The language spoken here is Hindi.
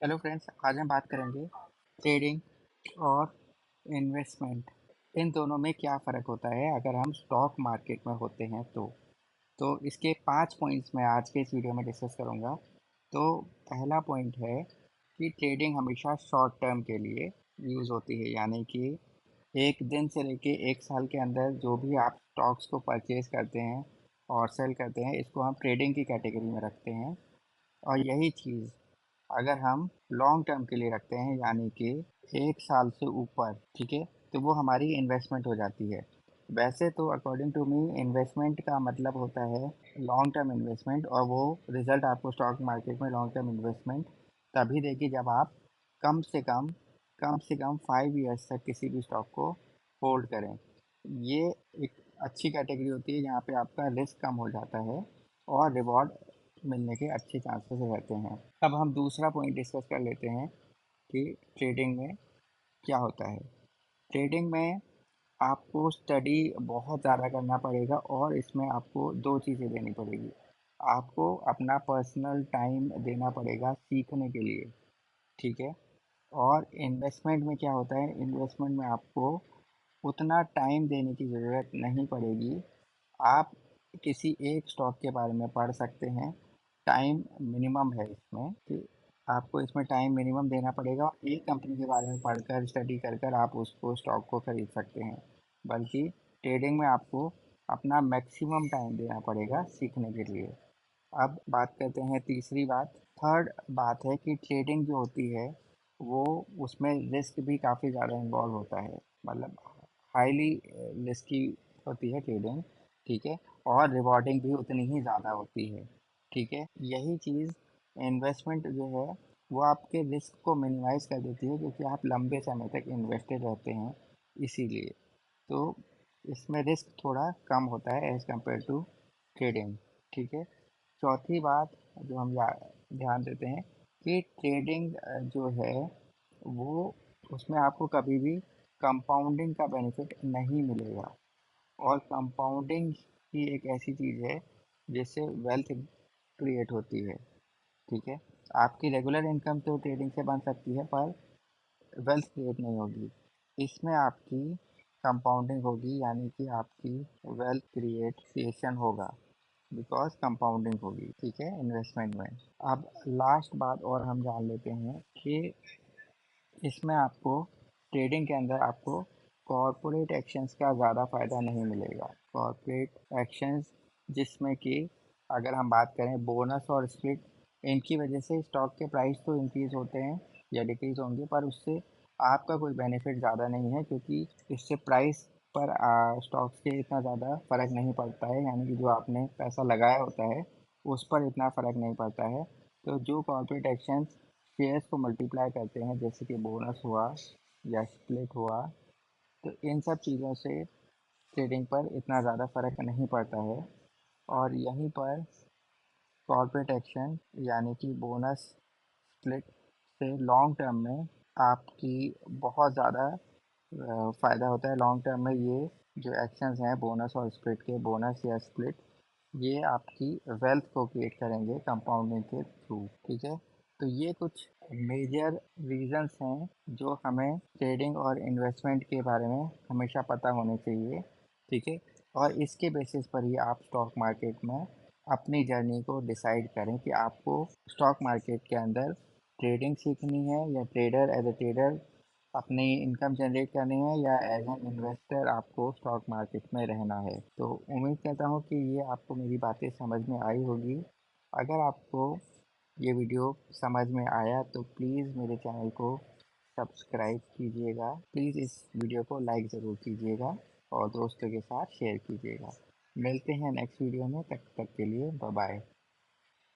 हेलो फ्रेंड्स, आज हम बात करेंगे ट्रेडिंग और इन्वेस्टमेंट। इन दोनों में क्या फ़र्क होता है अगर हम स्टॉक मार्केट में होते हैं तो इसके 5 पॉइंट्स मैं आज के इस वीडियो में डिस्कस करूंगा। तो पहला पॉइंट है कि ट्रेडिंग हमेशा शॉर्ट टर्म के लिए यूज़ होती है, यानी कि एक दिन से लेके एक साल के अंदर जो भी आप स्टॉक्स को परचेज करते हैं और सेल करते हैं, इसको हम ट्रेडिंग की कैटेगरी में रखते हैं। और यही चीज़ अगर हम लॉन्ग टर्म के लिए रखते हैं, यानी कि एक साल से ऊपर, ठीक है, तो वो हमारी इन्वेस्टमेंट हो जाती है। वैसे तो अकॉर्डिंग टू मी इन्वेस्टमेंट का मतलब होता है लॉन्ग टर्म इन्वेस्टमेंट, और वो रिजल्ट आपको स्टॉक मार्केट में लॉन्ग टर्म इन्वेस्टमेंट तभी देगी जब आप कम से कम 5 ईयर्स तक किसी भी स्टॉक को होल्ड करें। ये एक अच्छी कैटेगरी होती है जहाँ पे आपका रिस्क कम हो जाता है और रिवॉर्ड मिलने के अच्छे चांसेस रहते हैं। अब हम दूसरा पॉइंट डिस्कस कर लेते हैं कि ट्रेडिंग में क्या होता है। ट्रेडिंग में आपको स्टडी बहुत ज़्यादा करना पड़ेगा और इसमें आपको दो चीज़ें देनी पड़ेगी। आपको अपना पर्सनल टाइम देना पड़ेगा सीखने के लिए, ठीक है। और इन्वेस्टमेंट में क्या होता है, इन्वेस्टमेंट में आपको उतना टाइम देने की ज़रूरत नहीं पड़ेगी। आप किसी एक स्टॉक के बारे में पढ़ सकते हैं। टाइम मिनिमम है इसमें कि आपको इसमें टाइम मिनिमम देना पड़ेगा। एक कंपनी के बारे में पढ़कर स्टडी कर कर आप उसको स्टॉक को खरीद सकते हैं, बल्कि ट्रेडिंग में आपको अपना मैक्सिमम टाइम देना पड़ेगा सीखने के लिए। अब बात करते हैं तीसरी बात। थर्ड बात है कि ट्रेडिंग जो होती है वो उसमें रिस्क भी काफ़ी ज़्यादा इन्वॉल्व होता है, मतलब हाईली रिस्की होती है ट्रेडिंग, ठीक है। और रिवॉर्डिंग भी उतनी ही ज़्यादा होती है, ठीक है। यही चीज़ इन्वेस्टमेंट जो है वो आपके रिस्क को मिनिमाइज़ कर देती है, क्योंकि आप लंबे समय तक इन्वेस्टेड रहते हैं, इसीलिए। तो इसमें रिस्क थोड़ा कम होता है एज़ कम्पेयर टू ट्रेडिंग, ठीक है। चौथी बात जो हम ध्यान देते हैं कि ट्रेडिंग जो है वो उसमें आपको कभी भी कंपाउंडिंग का बेनिफिट नहीं मिलेगा। और कंपाउंडिंग ही एक ऐसी चीज़ है जिससे वेल्थ क्रिएट होती है, ठीक है। आपकी रेगुलर इनकम तो ट्रेडिंग से बन सकती है, पर वेल्थ क्रिएट नहीं होगी। इसमें आपकी कंपाउंडिंग होगी, यानी कि आपकी वेल्थ क्रिएशन होगा, बिकॉज कंपाउंडिंग होगी, ठीक है, इन्वेस्टमेंट में। अब लास्ट बात और हम जान लेते हैं कि इसमें आपको ट्रेडिंग के अंदर आपको कॉरपोरेट एक्शंस का ज़्यादा फ़ायदा नहीं मिलेगा। कॉरपोरेट एक्शंस जिसमें कि अगर हम बात करें बोनस और स्प्लिट, इनकी वजह से स्टॉक के प्राइस तो इंक्रीज़ होते हैं या डिक्रीज़ होंगे, पर उससे आपका कोई बेनिफिट ज़्यादा नहीं है, क्योंकि इससे प्राइस पर स्टॉक्स के इतना ज़्यादा फ़र्क नहीं पड़ता है, यानी कि जो आपने पैसा लगाया होता है उस पर इतना फ़र्क नहीं पड़ता है। तो जो कॉरपोरेट एक्शंस शेयर्स को मल्टीप्लाई करते हैं, जैसे कि बोनस हुआ या स्प्लिट हुआ, तो इन सब चीज़ों से ट्रेडिंग पर इतना ज़्यादा फ़र्क नहीं पड़ता है। और यहीं पर कॉर्पोरेट एक्शन यानी कि बोनस स्प्लिट से लॉन्ग टर्म में आपकी बहुत ज़्यादा फ़ायदा होता है। लॉन्ग टर्म में ये जो एक्शंस हैं बोनस और स्प्लिट के, बोनस या स्प्लिट, ये आपकी वेल्थ को क्रिएट करेंगे कंपाउंडिंग के थ्रू, ठीक है। तो ये कुछ मेजर रीजंस हैं जो हमें ट्रेडिंग और इन्वेस्टमेंट के बारे में हमेशा पता होने चाहिए, ठीक है। और इसके बेसिस पर ही आप स्टॉक मार्केट में अपनी जर्नी को डिसाइड करें कि आपको स्टॉक मार्केट के अंदर ट्रेडिंग सीखनी है, या ट्रेडर एज ए ट्रेडर अपनी इनकम जनरेट करनी है, या एज एन इन्वेस्टर आपको स्टॉक मार्केट में रहना है। तो उम्मीद करता हूँ कि ये आपको मेरी बातें समझ में आई होगी। अगर आपको ये वीडियो समझ में आया तो प्लीज़ मेरे चैनल को सब्सक्राइब कीजिएगा। प्लीज़ इस वीडियो को लाइक ज़रूर कीजिएगा और दोस्तों के साथ शेयर कीजिएगा। मिलते हैं नेक्स्ट वीडियो में, तब तक के लिए बाय बाय।